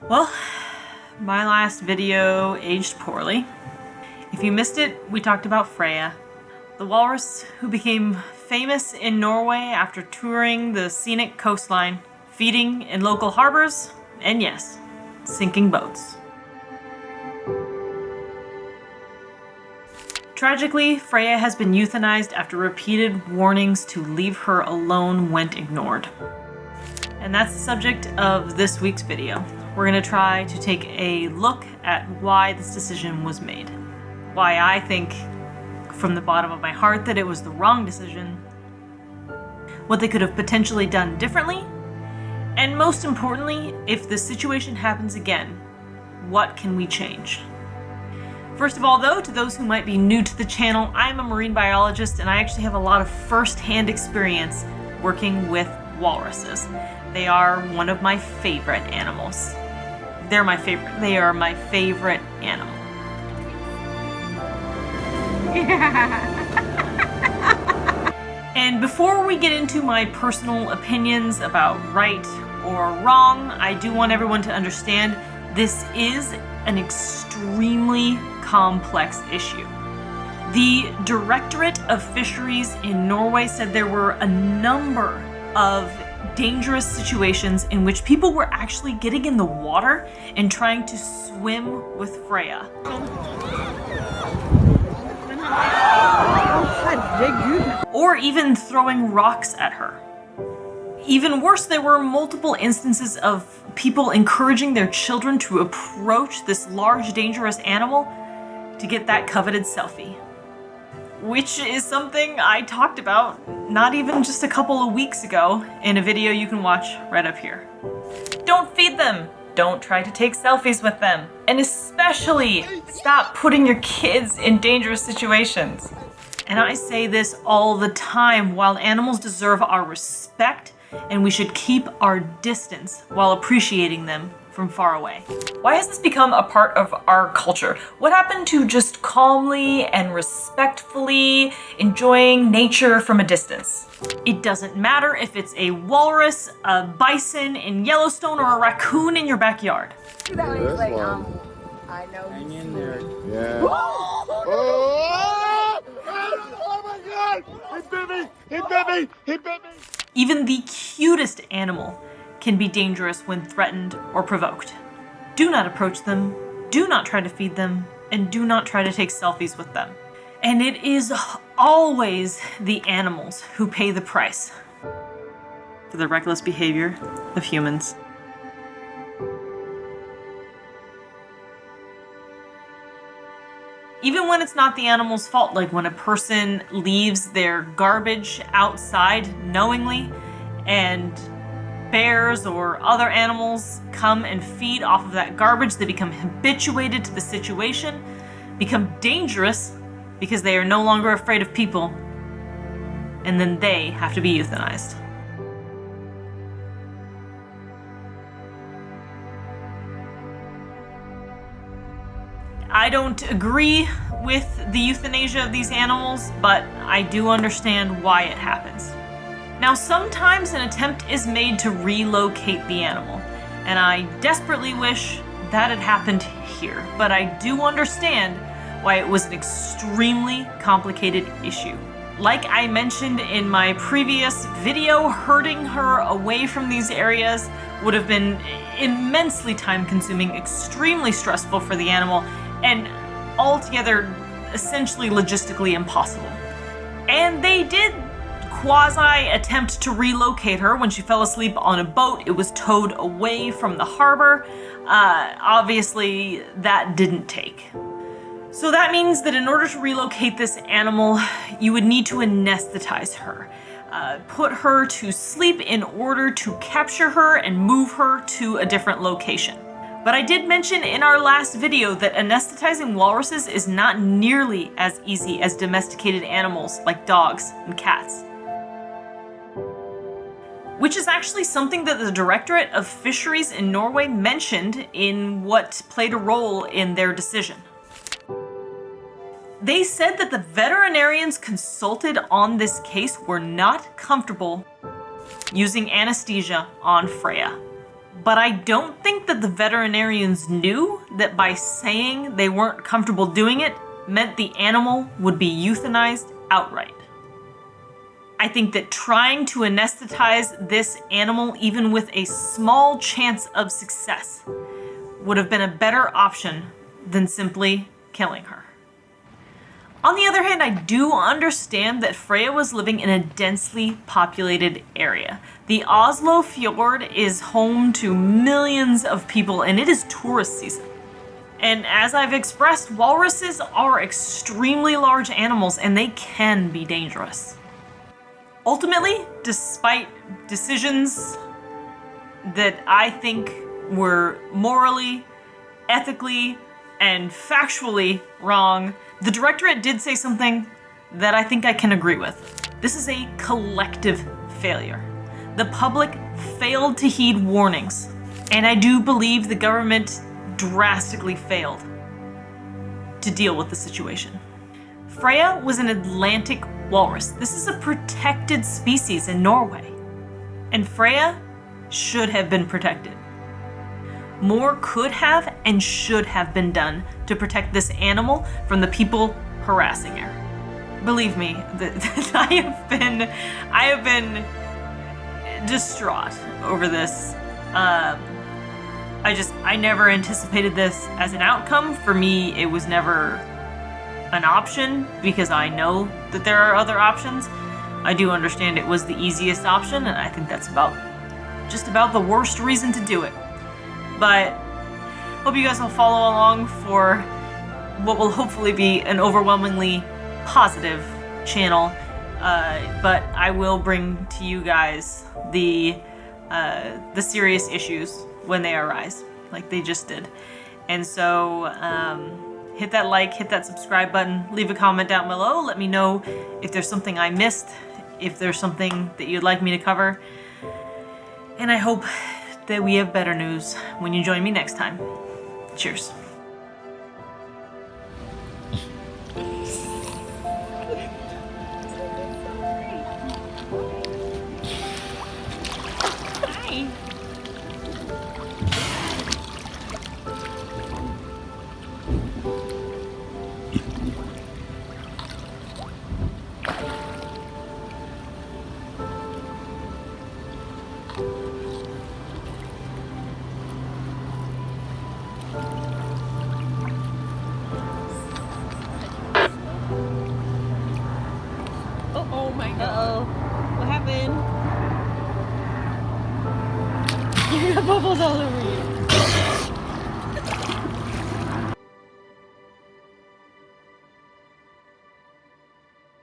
Well, my last video aged poorly. If you missed it, we talked about Freya, the walrus who became famous in Norway after touring the scenic coastline, feeding in local harbors, and yes, sinking boats. Tragically, Freya has been euthanized after repeated warnings to leave her alone went ignored. And that's the subject of this week's video. We're going to try to take a look at why this decision was made. Why I think, from the bottom of my heart, that it was the wrong decision. What they could have potentially done differently. And most importantly, if the situation happens again, what can we change? First of all, though, to those who might be new to the channel, I'm a marine biologist and I actually have a lot of first-hand experience working with walruses. They are one of my favorite animals. They are my favorite animal. And before we get into my personal opinions about right or wrong, I do want everyone to understand this is an extremely complex issue. The Directorate of Fisheries in Norway said there were a number of dangerous situations in which people were actually getting in the water and trying to swim with Freya. Or even throwing rocks at her. Even worse, there were multiple instances of people encouraging their children to approach this large, dangerous animal to get that coveted selfie. Which is something I talked about not even just a couple of weeks ago in a video you can watch right up here. Don't feed them! Don't try to take selfies with them. And especially, stop putting your kids in dangerous situations. And I say this all the time, wild animals deserve our respect and we should keep our distance while appreciating them from far away. Why has this become a part of our culture? What happened to just calmly and respectfully enjoying nature from a distance? It doesn't matter if it's a walrus, a bison in Yellowstone, or a raccoon in your backyard. That way he's like, I know. Hang in there. Yeah. Oh my God! He bit me! He bit me! He bit me! Even the cutest animal can be dangerous when threatened or provoked. Do not approach them, do not try to feed them, and do not try to take selfies with them. And it is always the animals who pay the price for the reckless behavior of humans. Even when it's not the animal's fault, like when a person leaves their garbage outside knowingly and bears or other animals come and feed off of that garbage, they become habituated to the situation, become dangerous because they are no longer afraid of people, and then they have to be euthanized. I don't agree with the euthanasia of these animals, but I do understand why it happens. Now, sometimes an attempt is made to relocate the animal, and I desperately wish that had happened here, but I do understand why it was an extremely complicated issue. Like I mentioned in my previous video, herding her away from these areas would have been immensely time-consuming, extremely stressful for the animal, and altogether essentially logistically impossible. And they did quasi-attempt to relocate her when she fell asleep on a boat. It was towed away from the harbor. Obviously, that didn't take. So that means that in order to relocate this animal, you would need to anesthetize her. Put her to sleep in order to capture her and move her to a different location. But I did mention in our last video that anesthetizing walruses is not nearly as easy as domesticated animals like dogs and cats. Which is actually something that the Directorate of Fisheries in Norway mentioned in what played a role in their decision. They said that the veterinarians consulted on this case were not comfortable using anesthesia on Freya. But I don't think that the veterinarians knew that by saying they weren't comfortable doing it meant the animal would be euthanized outright. I think that trying to anesthetize this animal, even with a small chance of success, would have been a better option than simply killing her. On the other hand, I do understand that Freya was living in a densely populated area. The Oslo Fjord is home to millions of people, and it is tourist season. And as I've expressed, walruses are extremely large animals, and they can be dangerous. Ultimately, despite decisions that I think were morally, ethically, and factually wrong, the directorate did say something that I think I can agree with. This is a collective failure. The public failed to heed warnings, and I do believe the government drastically failed to deal with the situation. Freya was an Atlantic walrus. This is a protected species in Norway, and Freya should have been protected. More could have and should have been done to protect this animal from the people harassing her. Believe me, I have been distraught over this. I never anticipated this as an outcome. For me, it was never an option because I know that there are other options. I do understand it was the easiest option, and I think that's just about the worst reason to do it. But hope you guys will follow along for what will hopefully be an overwhelmingly positive channel. But I will bring to you guys the serious issues when they arise, like they just did. And so hit that like, hit that subscribe button, leave a comment down below. Let me know if there's something I missed, if there's something that you'd like me to cover. And I hope that we have better news when you join me next time. Cheers. Hi. Oh my god. Uh-oh. What happened? You got bubbles all over you.